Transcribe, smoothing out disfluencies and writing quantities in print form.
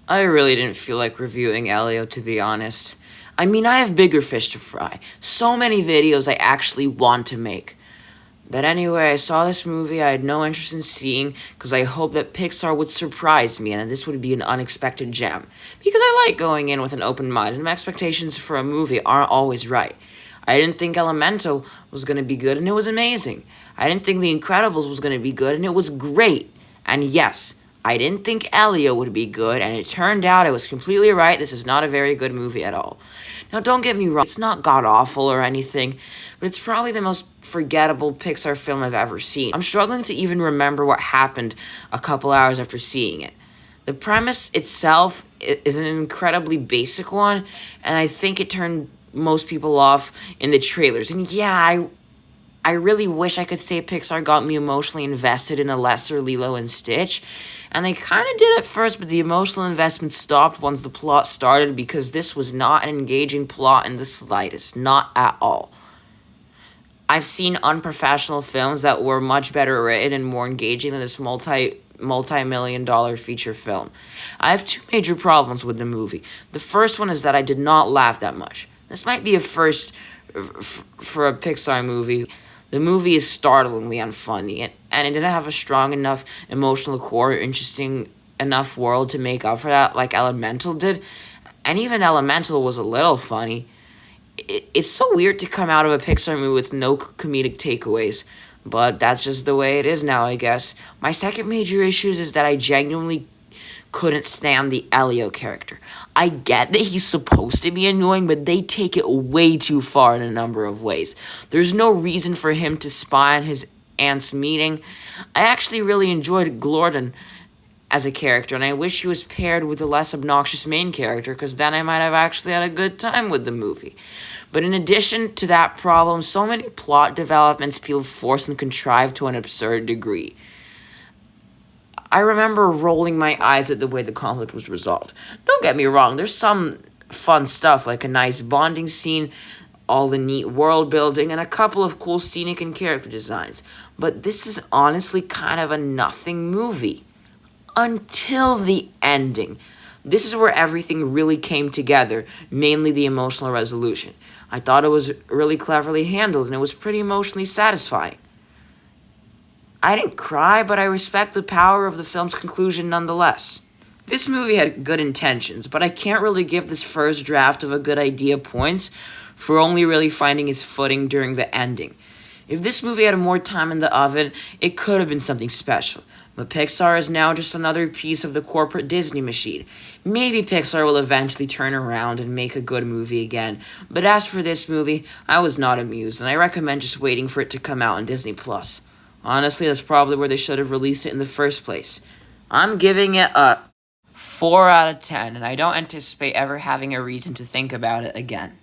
I really didn't feel like reviewing Elio, to be honest. I mean, I have bigger fish to fry. So many videos I actually want to make. But anyway, I saw this movie I had no interest in seeing because I hoped that Pixar would surprise me and that this would be an unexpected gem. Because I like going in with an open mind and my expectations for a movie aren't always right. I didn't think Elemental was going to be good and it was amazing. I didn't think The Incredibles was going to be good and it was great. And yes, I didn't think Elio would be good, and it turned out I was completely right. This is not a very good movie at all. Now, don't get me wrong, it's not god-awful or anything, but it's probably the most forgettable Pixar film I've ever seen. I'm struggling to even remember what happened a couple hours after seeing it. The premise itself is an incredibly basic one, and I think it turned most people off in the trailers. And yeah, I really wish I could say Pixar got me emotionally invested in a lesser Lilo and Stitch. And they kind of did at first, but the emotional investment stopped once the plot started because this was not an engaging plot in the slightest. Not at all. I've seen unprofessional films that were much better written and more engaging than this multi-million-dollar feature film. I have two major problems with the movie. The first one is that I did not laugh that much. This might be a first for a Pixar movie. The movie is startlingly unfunny, and it didn't have a strong enough emotional core or interesting enough world to make up for that like Elemental did. And even Elemental was a little funny. It's so weird to come out of a Pixar movie with no comedic takeaways, but that's just the way it is now, I guess. My second major issue is that I genuinely couldn't stand the Elio character. I get that he's supposed to be annoying, but they take it way too far in a number of ways. There's no reason for him to spy on his aunt's meeting. I actually really enjoyed Glorden as a character, and I wish he was paired with a less obnoxious main character, because then I might have actually had a good time with the movie. But in addition to that problem, so many plot developments feel forced and contrived to an absurd degree. I remember rolling my eyes at the way the conflict was resolved. Don't get me wrong, there's some fun stuff, like a nice bonding scene, all the neat world building, and a couple of cool scenic and character designs. But this is honestly kind of a nothing movie. Until the ending. This is where everything really came together, mainly the emotional resolution. I thought it was really cleverly handled, and it was pretty emotionally satisfying. I didn't cry, but I respect the power of the film's conclusion nonetheless. This movie had good intentions, but I can't really give this first draft of a good idea points for only really finding its footing during the ending. If this movie had more time in the oven, it could have been something special. But Pixar is now just another piece of the corporate Disney machine. Maybe Pixar will eventually turn around and make a good movie again. But as for this movie, I was not amused, and I recommend just waiting for it to come out on Disney+. Honestly, that's probably where they should have released it in the first place. I'm giving it a 4 out of 10, and I don't anticipate ever having a reason to think about it again.